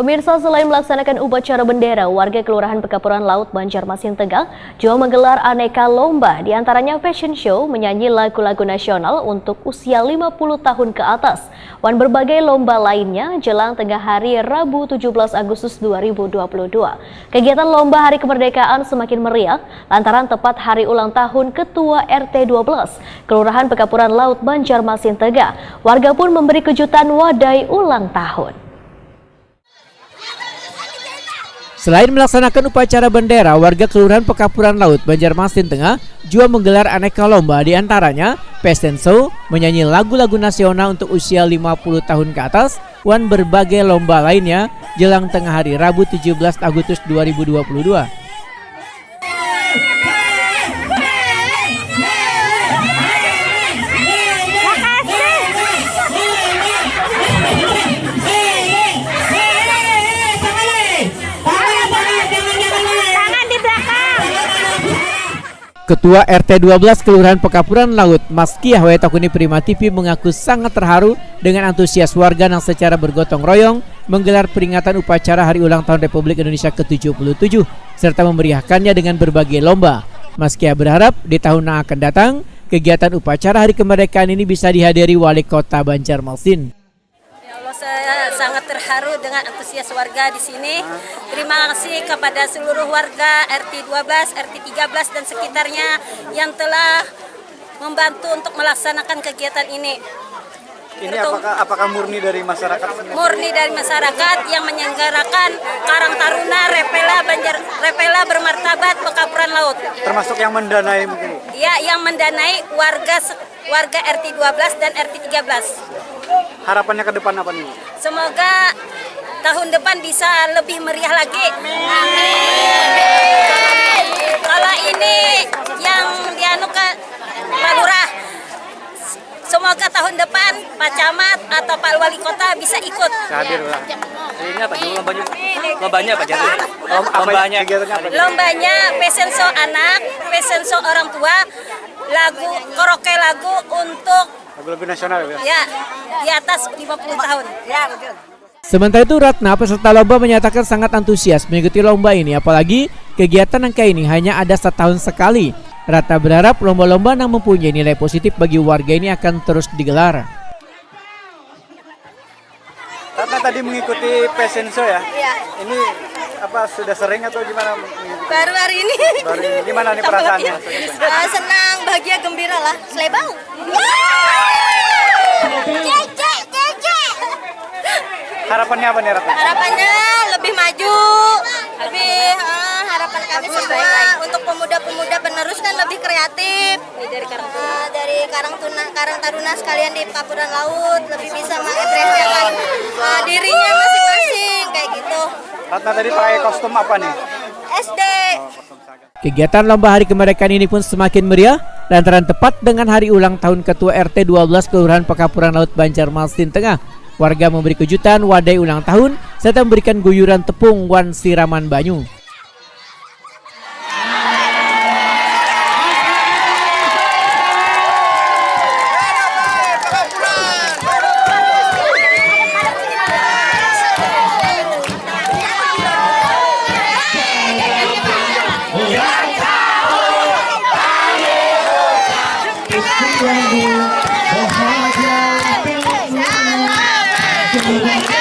Pemirsa, selain melaksanakan upacara bendera, warga Kelurahan Pekapuran Laut, Banjarmasin Tengah juga menggelar aneka lomba, diantaranya fashion show menyanyi lagu-lagu nasional untuk usia 50 tahun ke atas, dan berbagai lomba lainnya jelang tengah hari Rabu 17 Agustus 2022. Kegiatan lomba Hari Kemerdekaan semakin meriah lantaran tepat hari ulang tahun Ketua RT 12 Kelurahan Pekapuran Laut, Banjarmasin Tengah. Warga pun memberi kejutan wadai ulang tahun. Selain melaksanakan upacara bendera, warga Kelurahan Pekapuran Laut, Banjarmasin Tengah juga menggelar aneka lomba, diantaranya fashion show, menyanyi lagu-lagu nasional untuk usia 50 tahun ke atas, dan berbagai lomba lainnya jelang tengah hari Rabu 17 Agustus 2022. Ketua RT 12 Kelurahan Pekapuran Laut, Maskiah Wetakuni Prima TV mengaku sangat terharu dengan antusias warga yang secara bergotong royong menggelar peringatan upacara Hari Ulang Tahun Republik Indonesia ke-77 serta memeriahkannya dengan berbagai lomba. Maskiah berharap di tahun yang akan datang, kegiatan upacara Hari Kemerdekaan ini bisa dihadiri Wali Kota Banjarmasin. Saya sangat terharu dengan antusias warga di sini. Terima kasih kepada seluruh warga RT 12, RT 13 dan sekitarnya yang telah membantu untuk melaksanakan kegiatan ini. Ini apakah murni dari masyarakat? Murni dari masyarakat yang menyelenggarakan Karang Taruna Repela Bermartabat Pekapuran Laut. Termasuk yang mendanai mungkin? Ya, yang mendanai warga RT 12 dan RT 13. Harapannya ke depan apa nih? Semoga tahun depan bisa lebih meriah lagi. Amin. Kalau ini yang dianukan Pak Lurah, semoga tahun depan Pak Camat atau Pak Wali Kota bisa ikut. Hadir lah. Ini apa? Lombanya apa? Lombanya fashion show anak, fashion show orang tua, karaoke lagu untuk lagu-lagu nasional ya? Ya, di atas 50 tahun. Ya, betul. Sementara itu, Ratna, peserta lomba menyatakan sangat antusias mengikuti lomba ini, apalagi kegiatan yang kayak ini hanya ada setahun sekali. Ratna berharap lomba-lomba yang mempunyai nilai positif bagi warga ini akan terus digelar. Ratna tadi mengikuti fashion show ya? Iya. Ini apa sudah sering atau gimana? Baru hari ini. Baru ini. Gimana nih perasaannya? Senang, bahagia, gembira lah. Selebau. Harapannya apa nih Ratna? Harapannya lebih maju, harapan kami semua untuk pemuda-pemuda penerus kan lebih kreatif. Dari Karang Taruna sekalian di Pekapuran Laut lebih bisa mengekspresikan dirinya masing-masing kayak gitu. Ratna tadi pakai kostum apa nih? SD. Kegiatan lomba Hari Kemerdekaan ini pun semakin meriah lantaran tepat dengan hari ulang tahun Ketua RT 12 Kelurahan Pekapuran Laut, Banjarmasin Tengah. Warga memberi kejutan wadai ulang tahun serta memberikan guyuran tepung wan siraman banyu. Bahagia